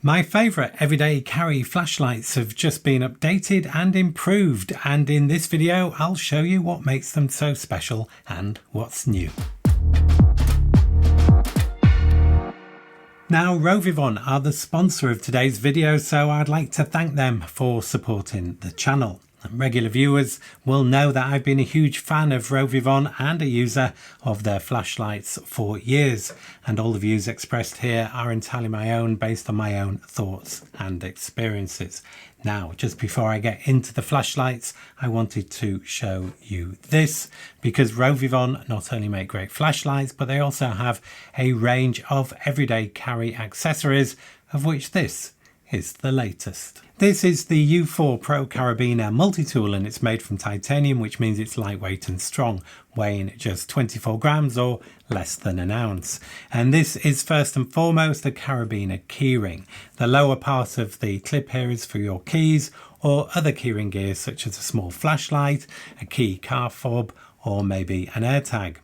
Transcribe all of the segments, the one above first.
My favourite everyday carry flashlights have just been updated and improved, and in this video I'll show you what makes them so special and what's new. Now, Rovyvon are the sponsor of today's video, so I'd like to thank them for supporting the channel. Regular viewers will know that I've been a huge fan of Rovyvon and a user of their flashlights for years, and all the views expressed here are entirely my own, based on my own thoughts and experiences. Now, just before I get into the flashlights, I wanted to show you this, because Rovyvon not only make great flashlights, but they also have a range of everyday carry accessories, of which this is the latest. This is the U4 Pro Carabiner multi-tool, and it's made from titanium, which means it's lightweight and strong, weighing just 24 grams or less than an ounce. And this is first and foremost a carabiner keyring. The lower part of the clip here is for your keys or other keyring gears such as a small flashlight, a key car fob, or maybe an AirTag.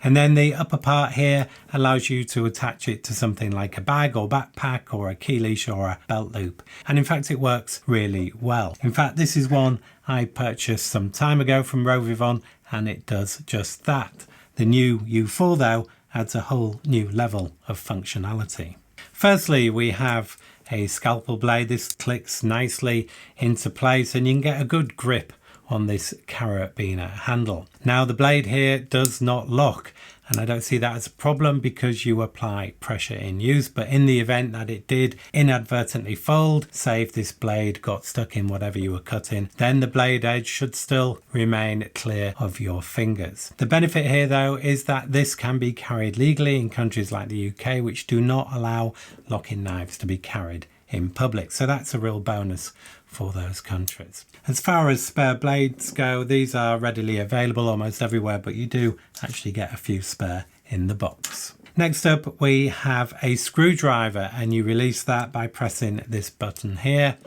And then the upper part here allows you to attach it to something like a bag or backpack or a key leash or a belt loop. And in fact, it works really well. In fact, this is one I purchased some time ago from Rovyvon, and it does just that. The new U4 though adds a whole new level of functionality. Firstly, we have a scalpel blade. This clicks nicely into place and you can get a good grip on this carabiner handle. Now, the blade here does not lock, and I don't see that as a problem because you apply pressure in use, but in the event that it did inadvertently fold, say if this blade got stuck in whatever you were cutting, then the blade edge should still remain clear of your fingers. The benefit here though is that this can be carried legally in countries like the UK, which do not allow locking knives to be carried in public, so that's a real bonus for those countries. As far as spare blades go, these are readily available almost everywhere, but you do actually get a few spare in the box. Next up, we have a screwdriver, and you release that by pressing this button here,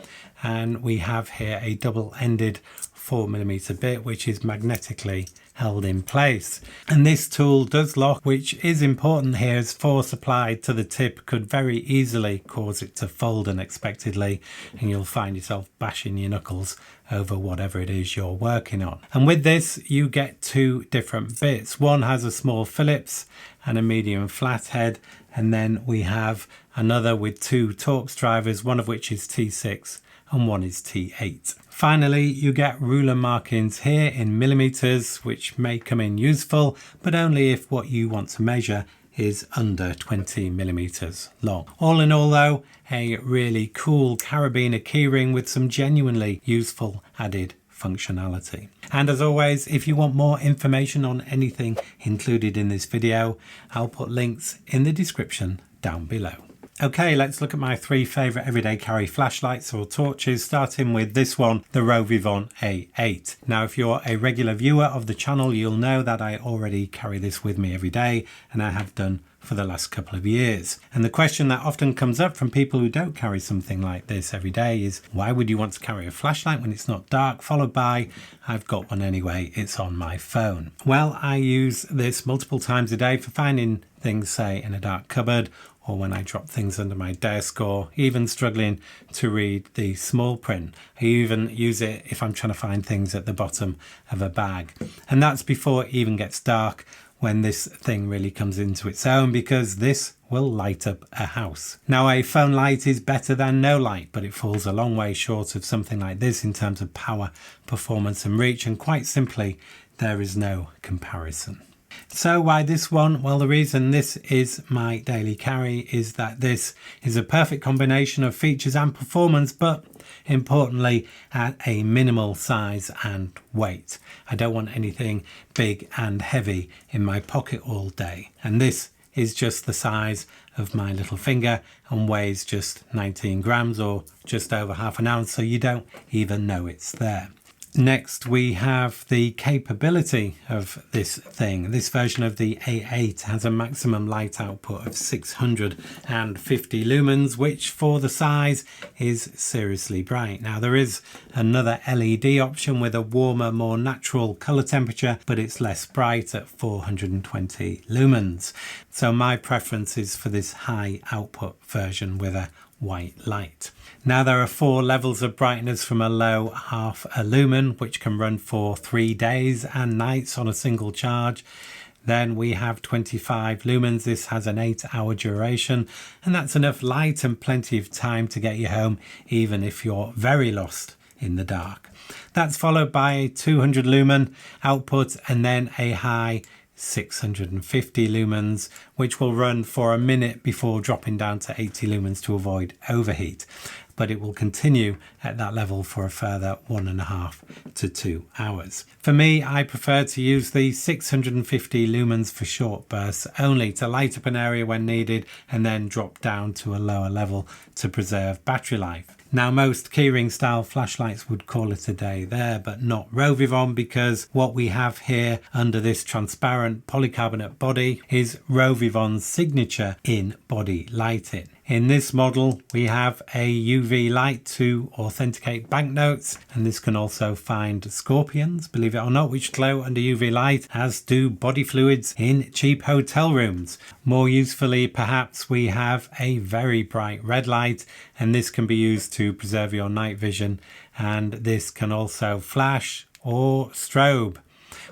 and we have here a double-ended 4mm bit which is magnetically held in place, and this tool does lock, which is important here as force applied to the tip could very easily cause it to fold unexpectedly, and you'll find yourself bashing your knuckles over whatever it is you're working on. And with this you get two different bits. One has a small Phillips and a medium flathead, and then we have another with two Torx drivers, one of which is T6 and one is T8. Finally, you get ruler markings here in millimeters, which may come in useful, but only if what you want to measure is under 20 millimeters long. All in all though, a really cool carabiner keyring with some genuinely useful added functionality. And as always, if you want more information on anything included in this video, I'll put links in the description down below. Okay, let's look at my three favourite everyday carry flashlights or torches, starting with this one, the Rovyvon A8. Now, if you're a regular viewer of the channel, you'll know that I already carry this with me every day, and I have done for the last couple of years. And the question that often comes up from people who don't carry something like this every day is, why would you want to carry a flashlight when it's not dark? Followed by, I've got one anyway, it's on my phone. Well, I use this multiple times a day for finding things, say, in a dark cupboard, or when I drop things under my desk, or even struggling to read the small print. I even use it if I'm trying to find things at the bottom of a bag. And that's before it even gets dark, when this thing really comes into its own, because this will light up a house. Now, a phone light is better than no light, but it falls a long way short of something like this in terms of power, performance and reach, and quite simply, there is no comparison. So why this one? Well, the reason this is my daily carry is that this is a perfect combination of features and performance, but importantly at a minimal size and weight. I don't want anything big and heavy in my pocket all day, and this is just the size of my little finger and weighs just 19 grams or just over half an ounce, so you don't even know it's there. Next, we have the capability of this thing. This version of the A8 has a maximum light output of 650 lumens, which for the size is seriously bright. Now, there is another LED option with a warmer, more natural color temperature, but it's less bright at 420 lumens. So my preference is for this high output version with a white light. Now there are 4 levels of brightness from a low half a lumen, which can run for 3 days and nights on a single charge. Then we have 25 lumens. This has an 8-hour duration, and that's enough light and plenty of time to get you home, even if you're very lost in the dark. That's followed by a 200 lumen output and then a high 650 lumens, which will run for a minute before dropping down to 80 lumens to avoid overheat. But it will continue at that level for a further 1.5 to 2 hours. For me, I prefer to use the 650 lumens for short bursts only, to light up an area when needed and then drop down to a lower level to preserve battery life. Now, most keyring style flashlights would call it a day there, but not Rovyvon, because what we have here under this transparent polycarbonate body is Rovyvon's signature in body lighting. In this model, we have a UV light to authenticate banknotes, and this can also find scorpions, believe it or not, which glow under UV light, as do body fluids in cheap hotel rooms. More usefully, perhaps, we have a very bright red light, and this can be used to preserve your night vision, and this can also flash or strobe,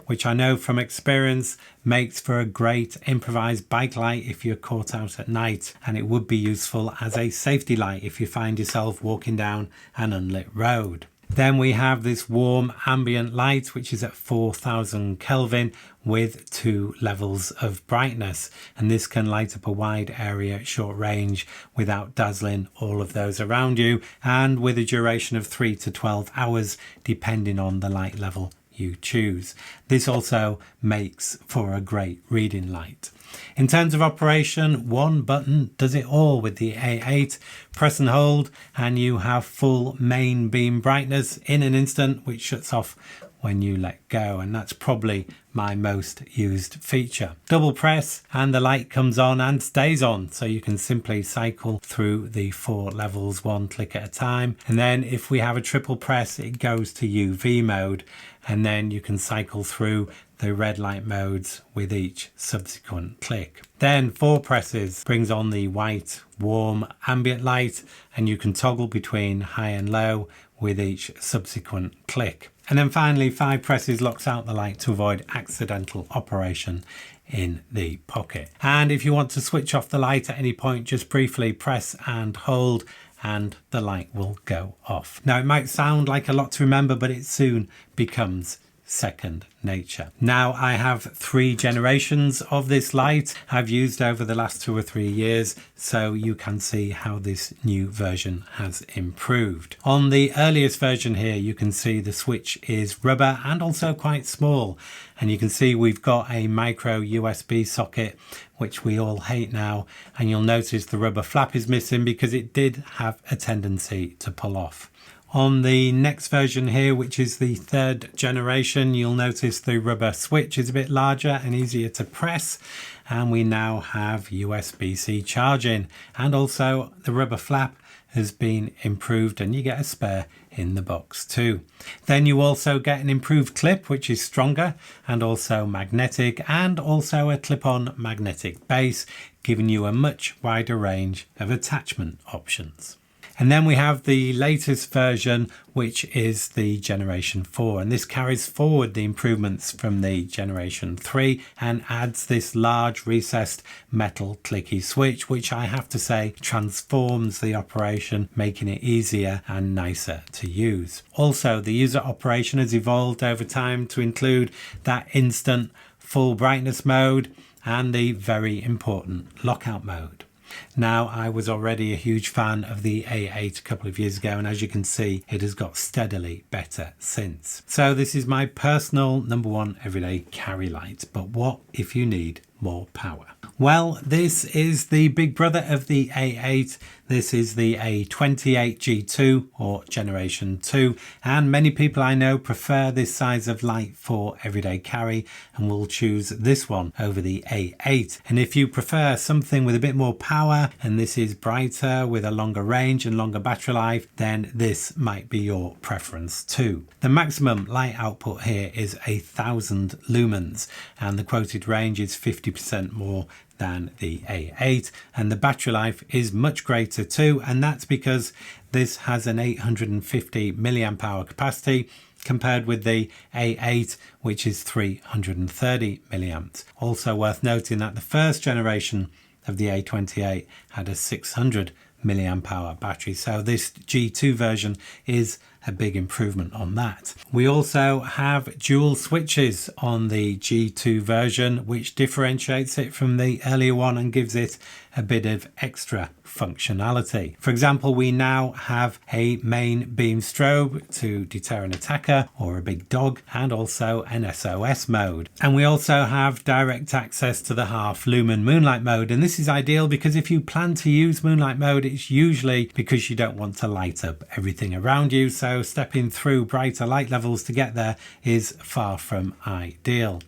which I know from experience makes for a great improvised bike light if you're caught out at night, and it would be useful as a safety light if you find yourself walking down an unlit road. Then we have this warm ambient light, which is at 4000 Kelvin with 2 levels of brightness, and this can light up a wide area at short range without dazzling all of those around you, and with a duration of 3 to 12 hours depending on the light level you choose. This also makes for a great reading light. In terms of operation, one button does it all with the A8. Press and hold and you have full main beam brightness in an instant, which shuts off when you let go, and that's probably my most used feature. Double press and the light comes on and stays on, so you can simply cycle through the 4 levels 1 click at a time. And then if we have a triple press, it goes to UV mode, and then you can cycle through the red light modes with each subsequent click. Then 4 presses brings on the white warm ambient light, and you can toggle between high and low with each subsequent click. And then finally 5 presses locks out the light to avoid accidental operation in the pocket. And if you want to switch off the light at any point, just briefly press and hold and the light will go off. Now, it might sound like a lot to remember, but it soon becomes second nature. Now I have 3 generations of this light I've used over the last 2 or 3 years, so you can see how this new version has improved. On the earliest version here, you can see the switch is rubber and also quite small, and you can see we've got a micro USB socket, which we all hate now, and you'll notice the rubber flap is missing because it did have a tendency to pull off. On the next version here, which is the 3rd generation, you'll notice the rubber switch is a bit larger and easier to press, and we now have USB-C charging, and also the rubber flap has been improved and you get a spare in the box too. Then you also get an improved clip, which is stronger and also magnetic, and also a clip-on magnetic base, giving you a much wider range of attachment options. And then we have the latest version, which is the Generation 4, and this carries forward the improvements from the Generation 3 and adds this large recessed metal clicky switch, which I have to say transforms the operation, making it easier and nicer to use. Also, the user operation has evolved over time to include that instant full brightness mode and the very important lockout mode. Now, I was already a huge fan of the A8 a couple of years ago, and as you can see, it has got steadily better since. So this is my personal #1 everyday carry light. But what if you need more power? Well, this is the big brother of the A8. This is the A28 G2 or Generation 2, and many people I know prefer this size of light for everyday carry and will choose this one over the A8. And if you prefer something with a bit more power and this is brighter with a longer range and longer battery life, then this might be your preference too. The maximum light output here is 1000 lumens, and the quoted range is 50% more than the A8, and the battery life is much greater too, and that's because this has an 850 milliamp hour capacity compared with the A8, which is 330 milliamps. Also worth noting that the first generation of the A28 had a 600 milliamp hour battery, so this G2 version is a big improvement on that. We also have dual switches on the G2 version, which differentiates it from the earlier one and gives it a bit of extra functionality. For example, we now have a main beam strobe to deter an attacker or a big dog, and also an SOS mode. And we also have direct access to the half lumen moonlight mode, and this is ideal because if you plan to use moonlight mode, it's usually because you don't want to light up everything around you, so stepping through brighter light levels to get there is far from ideal.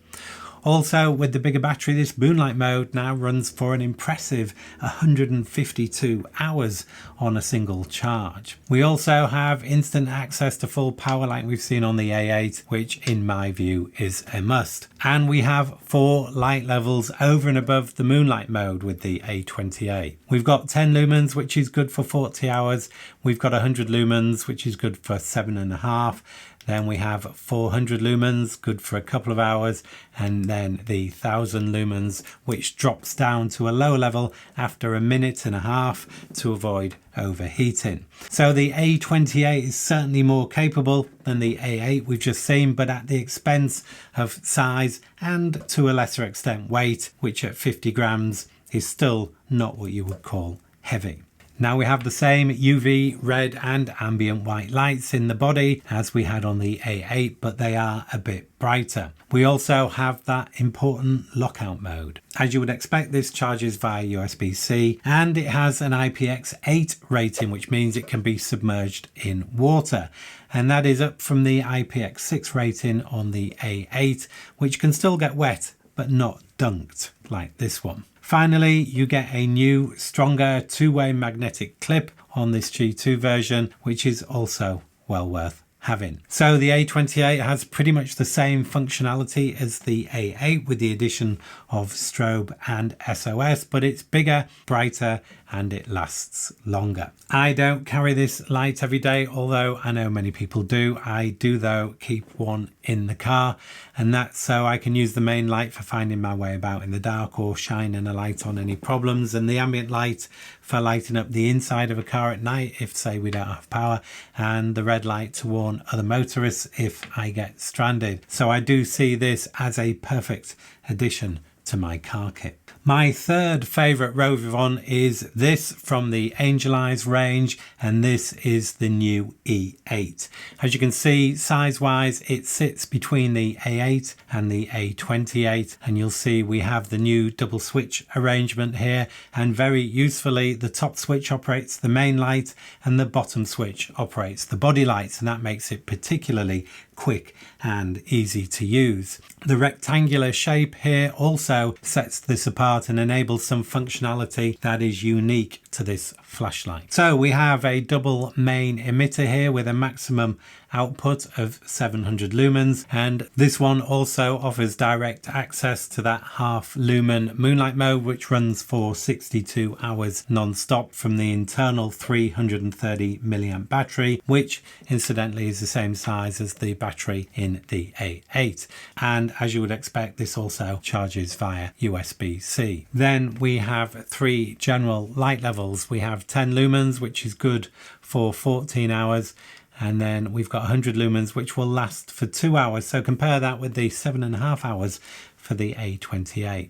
Also, with the bigger battery, this moonlight mode now runs for an impressive 152 hours on a single charge. We also have instant access to full power like we've seen on the A8, which in my view is a must. And we have 4 light levels over and above the moonlight mode with the A28. We've got 10 lumens, which is good for 40 hours. We've got 100 lumens, which is good for 7.5. Then we have 400 lumens, good for a couple of hours, and then the 1000 lumens, which drops down to a low level after a minute and a half to avoid overheating. So the A28 is certainly more capable than the A8 we've just seen, but at the expense of size and to a lesser extent weight, which at 50 grams is still not what you would call heavy. Now we have the same UV, red and ambient white lights in the body as we had on the A8, but they are a bit brighter. We also have that important lockout mode. As you would expect, this charges via USB-C, and it has an IPX8 rating, which means it can be submerged in water. And that is up from the IPX6 rating on the A8, which can still get wet, but not dunked like this one. Finally, you get a new, stronger two-way magnetic clip on this G2 version, which is also well worth having. So the A28 has pretty much the same functionality as the A8 with the addition of strobe and SOS, but it's bigger, brighter, and it lasts longer. I don't carry this light every day, although I know many people do. I do though keep one in the car, and that's so I can use the main light for finding my way about in the dark or shining a light on any problems, and the ambient light for lighting up the inside of a car at night if say we don't have power, and the red light to warn other motorists if I get stranded. So I do see this as a perfect addition to my car kit. My third favourite Rovyvon is this from the Angel Eyes range, and this is the new E8. As you can see, size wise it sits between the A8 and the A28, and you'll see we have the new double switch arrangement here, and very usefully the top switch operates the main light and the bottom switch operates the body lights, and that makes it particularly quick and easy to use. The rectangular shape here also sets this apart and enables some functionality that is unique to this flashlight. So we have a double main emitter here with a maximum output of 700 lumens, and this one also offers direct access to that half lumen moonlight mode, which runs for 62 hours non-stop from the internal 330 milliamp battery, which incidentally is the same size as the battery in the A8. And as you would expect, this also charges via USB-C. Then we have 3 general light levels. We have 10 lumens, which is good for 14 hours. And then we've got 100 lumens, which will last for 2 hours. So compare that with the 7.5 hours for the A28.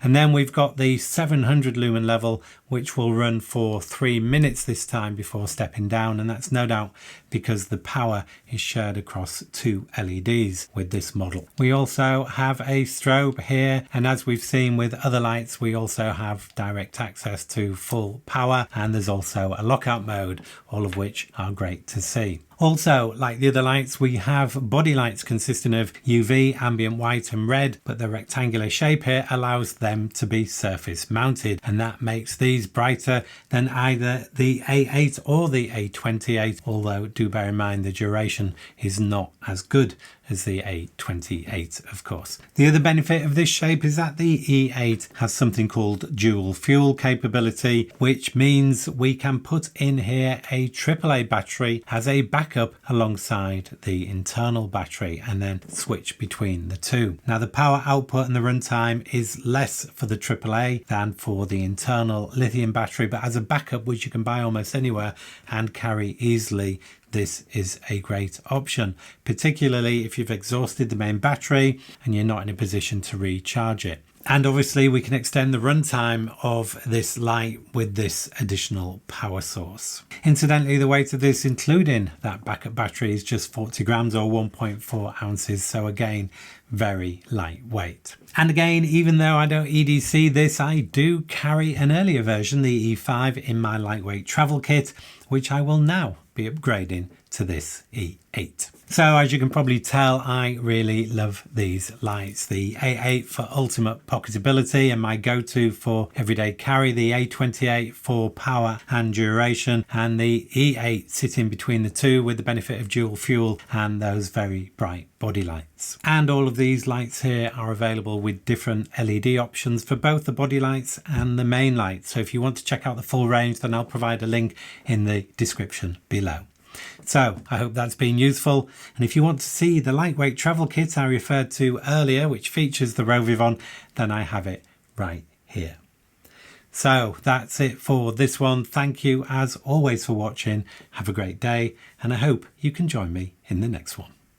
And then we've got the 700 lumen level, which will run for 3 minutes this time before stepping down. And that's no doubt because the power is shared across 2 LEDs with this model. We also have a strobe here. And as we've seen with other lights, we also have direct access to full power. And there's also a lockout mode, all of which are great to see. Also, like the other lights, we have body lights consisting of UV, ambient white and red, but the rectangular shape here allows them to be surface mounted, and that makes these brighter than either the A8 or the A28, although do bear in mind the duration is not as good as the A28, of course. The other benefit of this shape is that the E8 has something called dual fuel capability, which means we can put in here a AAA battery as a backup alongside the internal battery and then switch between the two. Now the power output and the runtime is less for the AAA than for the internal lithium battery, but as a backup, which you can buy almost anywhere and carry easily, this is a great option, particularly if you've exhausted the main battery and you're not in a position to recharge it. And obviously we can extend the runtime of this light with this additional power source. Incidentally, the weight of this, including that backup battery, is just 40 grams or 1.4 ounces. So again, very lightweight. And again, even though I don't EDC this, I do carry an earlier version, the E5, in my lightweight travel kit, which I will now be upgrading to this E8. So as you can probably tell, I really love these lights. The A8 for ultimate pocketability and my go-to for everyday carry, the A28 for power and duration, and the E8 sitting between the two with the benefit of dual fuel and those very bright body lights. And all of these lights here are available with different LED options for both the body lights and the main light. So if you want to check out the full range, then I'll provide a link in the description below. So I hope that's been useful, and if you want to see the lightweight travel kit I referred to earlier, which features the Rovyvon, then I have it right here. So that's it for this one. Thank you as always for watching. Have a great day, and I hope you can join me in the next one.